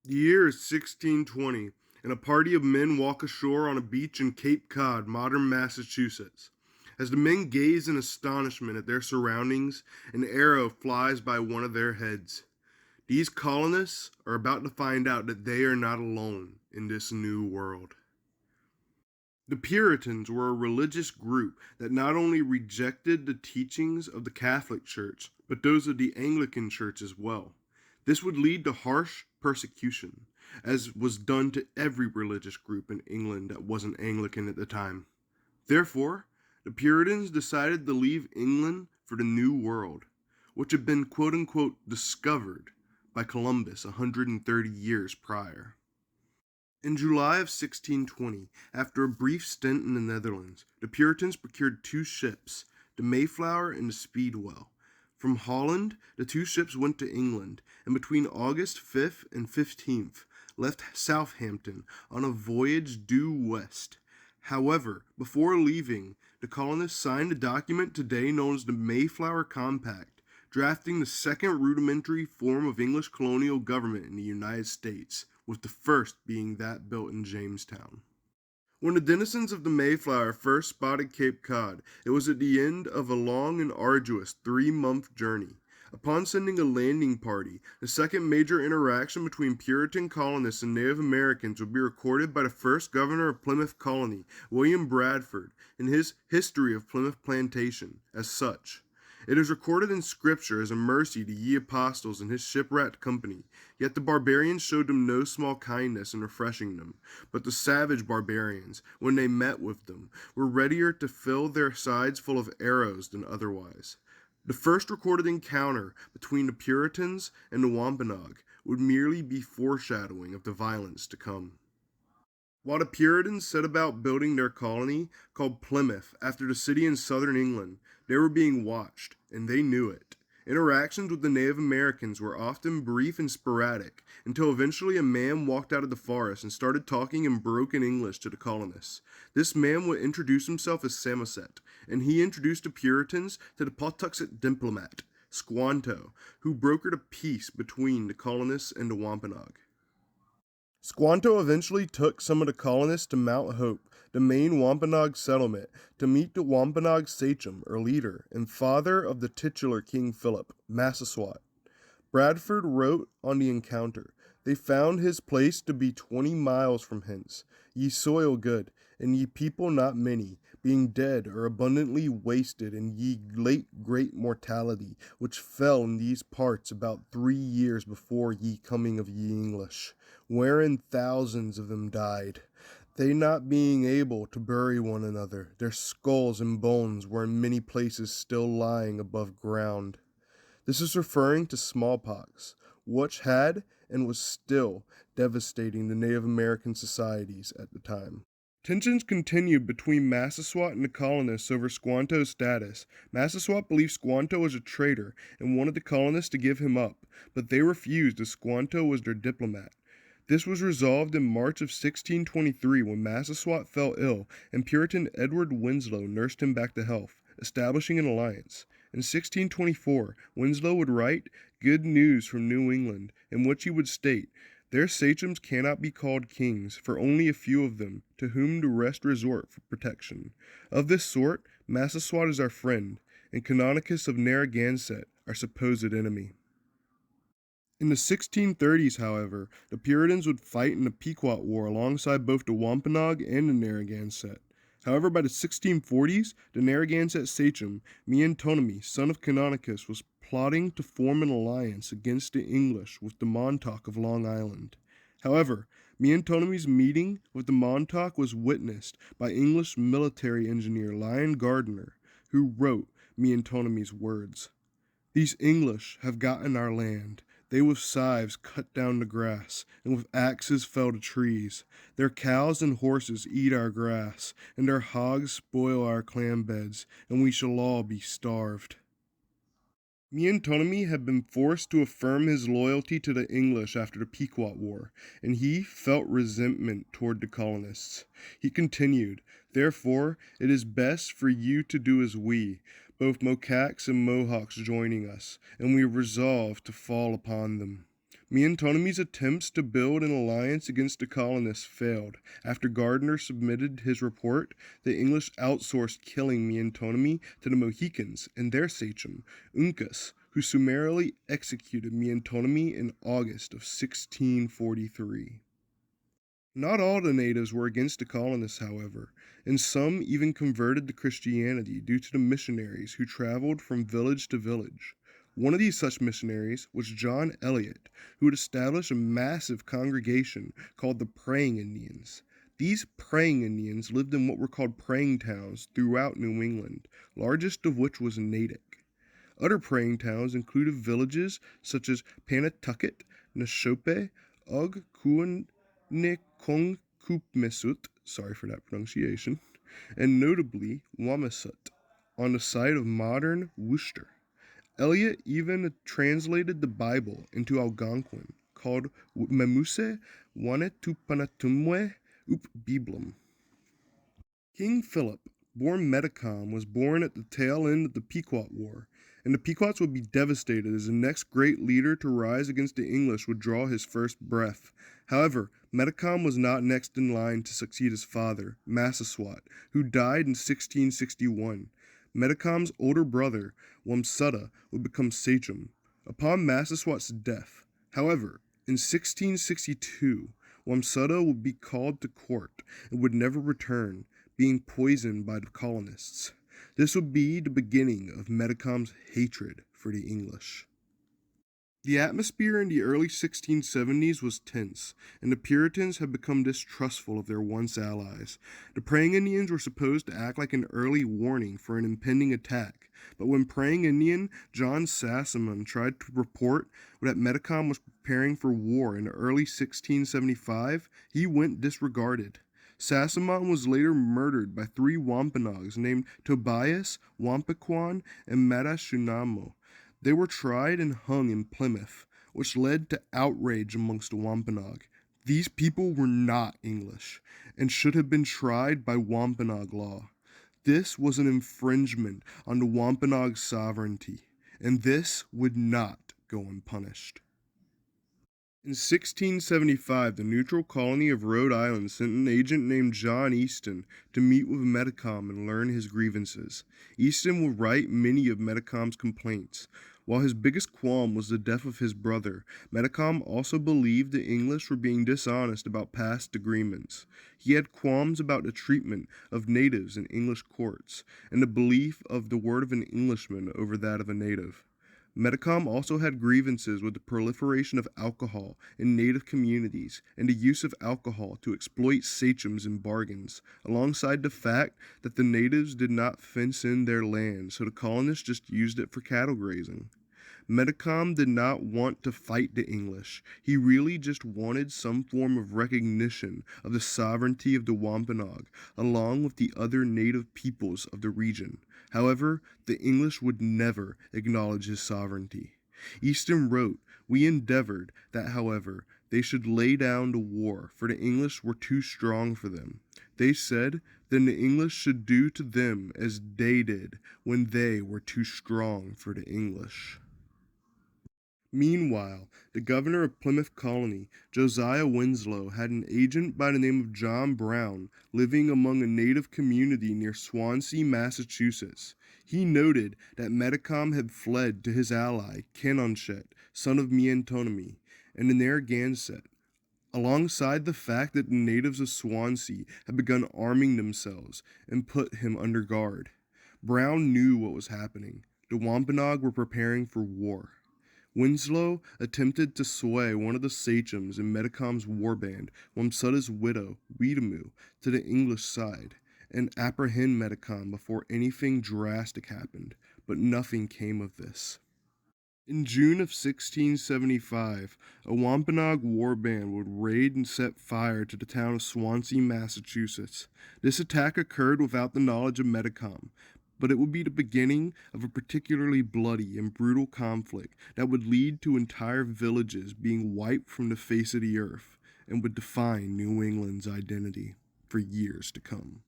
The year is 1620, and a party of men walk ashore on a beach in Cape Cod, modern Massachusetts. As the men gaze in astonishment at their surroundings, an arrow flies by one of their heads. These colonists are about to find out that they are not alone in this new world. The Puritans were a religious group that not only rejected the teachings of the Catholic Church, but those of the Anglican Church as well. This would lead to harsh persecution, as was done to every religious group in England that wasn't Anglican at the time. Therefore, the Puritans decided to leave England for the New World, which had been quote-unquote discovered by Columbus 130 years prior. In July of 1620, after a brief stint in the Netherlands, the Puritans procured two ships, the Mayflower and the Speedwell. From Holland, the two ships went to England, and between August 5th and 15th, left Southampton on a voyage due west. However, before leaving, the colonists signed a document today known as the Mayflower Compact, drafting the second rudimentary form of English colonial government in the United States, with the first being that built in Jamestown. When the denizens of the Mayflower first spotted Cape Cod, it was at the end of a long and arduous 3-month journey. Upon sending a landing party, the second major interaction between Puritan colonists and Native Americans would be recorded by the first governor of Plymouth Colony, William Bradford, in his History of Plymouth Plantation, as such. It is recorded in Scripture as a mercy to ye apostles and his shipwrecked company. Yet the barbarians showed them no small kindness in refreshing them. But the savage barbarians, when they met with them, were readier to fill their sides full of arrows than otherwise. The first recorded encounter between the Puritans and the Wampanoag would merely be foreshadowing of the violence to come. While the Puritans set about building their colony, called Plymouth, after the city in southern England, they were being watched, and they knew it. Interactions with the Native Americans were often brief and sporadic, until eventually a man walked out of the forest and started talking in broken English to the colonists. This man would introduce himself as Massasoit, and he introduced the Puritans to the Pawtuxet diplomat, Squanto, who brokered a peace between the colonists and the Wampanoag. Squanto eventually took some of the colonists to Mount Hope, the main Wampanoag settlement, to meet the Wampanoag sachem, or leader, and father of the titular King Philip, Massasoit. Bradford wrote on the encounter, "They found his place to be 20 miles from hence, ye soil good, and ye people not many, being dead or abundantly wasted in ye late great mortality, which fell in these parts about 3 years before ye coming of ye English, wherein thousands of them died. They not being able to bury one another, their skulls and bones were in many places still lying above ground." This is referring to smallpox, which had and was still devastating the Native American societies at the time. Tensions continued between Massasoit and the colonists over Squanto's status. Massasoit believed Squanto was a traitor and wanted the colonists to give him up, but they refused as Squanto was their diplomat. This was resolved in March of 1623 when Massasoit fell ill and Puritan Edward Winslow nursed him back to health, establishing an alliance. In 1624, Winslow would write Good News from New England, in which he would state, "Their sachems cannot be called kings, for only a few of them, to whom the rest resort for protection. Of this sort, Massasoit is our friend, and Canonicus of Narragansett our supposed enemy." In the 1630s, however, the Puritans would fight in the Pequot War alongside both the Wampanoag and the Narragansett. However, by the 1640s, the Narragansett sachem, Myantonemy, son of Canonicus, was plotting to form an alliance against the English with the Montauk of Long Island. However, Myantonemy's meeting with the Montauk was witnessed by English military engineer Lyon Gardner, who wrote Myantonemy's words, "These English have gotten our land. They with scythes cut down the grass, and with axes fell the trees. Their cows and horses eat our grass, and their hogs spoil our clam beds, and we shall all be starved." Myantonemy had been forced to affirm his loyalty to the English after the Pequot War, and he felt resentment toward the colonists. He continued, "Therefore, it is best for you to do as we, both Mocacs and Mohawks joining us, and we resolve to fall upon them. Myantonemy's attempts to build an alliance against the colonists failed. After Gardner submitted his report, the English outsourced killing Myantonemy to the Mohicans and their sachem, Uncas, who summarily executed Myantonemy in August of 1643. Not all the natives were against the colonists, however, and some even converted to Christianity due to the missionaries who traveled from village to village. One of these such missionaries was John Eliot, who had established a massive congregation called the Praying Indians. These Praying Indians lived in what were called praying towns throughout New England, largest of which was Natick. Other praying towns included villages such as Panatucket, Neshope, Ug, Kuanekongkupmesut, sorry for that pronunciation, and notably Wamasut, on the site of modern Worcester. Eliot even translated the Bible into Algonquin, called Memuse Wanetupanatumwe up Biblum. King Philip, born Medicom, was born at the tail end of the Pequot War, and the Pequots would be devastated as the next great leader to rise against the English would draw his first breath. However, Medicom was not next in line to succeed his father, Massasoit, who died in 1661. Medicom's older brother, Wamsutta, would become sachem upon Massasoit's death. However, in 1662, Wamsutta would be called to court and would never return, being poisoned by the colonists. This would be the beginning of Medicom's hatred for the English. The atmosphere in the early 1670s was tense, and the Puritans had become distrustful of their once allies. The Praying Indians were supposed to act like an early warning for an impending attack, but when Praying Indian John Sassamon tried to report that Medicom was preparing for war in early 1675, he went disregarded. Sassamon was later murdered by 3 Wampanoags named Tobias, Wampaquan, and Madashunamo. They were tried and hung in Plymouth, which led to outrage amongst the Wampanoag. These people were not English, and should have been tried by Wampanoag law. This was an infringement on the Wampanoag sovereignty, and this would not go unpunished. In 1675, the neutral colony of Rhode Island sent an agent named John Easton to meet with Medicom and learn his grievances. Easton would write many of Medicom's complaints. While his biggest qualm was the death of his brother, Medicom also believed the English were being dishonest about past agreements. He had qualms about the treatment of natives in English courts, and the belief of the word of an Englishman over that of a native. Medicom also had grievances with the proliferation of alcohol in native communities and the use of alcohol to exploit sachems in bargains, alongside the fact that the natives did not fence in their land, so the colonists just used it for cattle grazing. Medicom did not want to fight the English. He really just wanted some form of recognition of the sovereignty of the Wampanoag, along with the other native peoples of the region. However, the English would never acknowledge his sovereignty. Easton wrote, "We endeavored that, however, they should lay down the war, for the English were too strong for them. They said, then the English should do to them as they did when they were too strong for the English." Meanwhile, the governor of Plymouth Colony, Josiah Winslow, had an agent by the name of John Brown living among a native community near Swansea, Massachusetts. He noted that Medicom had fled to his ally, Canonchet, son of Myantonemy, and the Narragansett, alongside the fact that the natives of Swansea had begun arming themselves and put him under guard. Brown knew what was happening. The Wampanoag were preparing for war. Winslow attempted to sway one of the sachems in Medicom's warband, Wamsutta's widow, Weetamoo, to the English side, and apprehend Medicom before anything drastic happened, but nothing came of this. In June of 1675, a Wampanoag warband would raid and set fire to the town of Swansea, Massachusetts. This attack occurred without the knowledge of Medicom, but it would be the beginning of a particularly bloody and brutal conflict that would lead to entire villages being wiped from the face of the earth and would define New England's identity for years to come.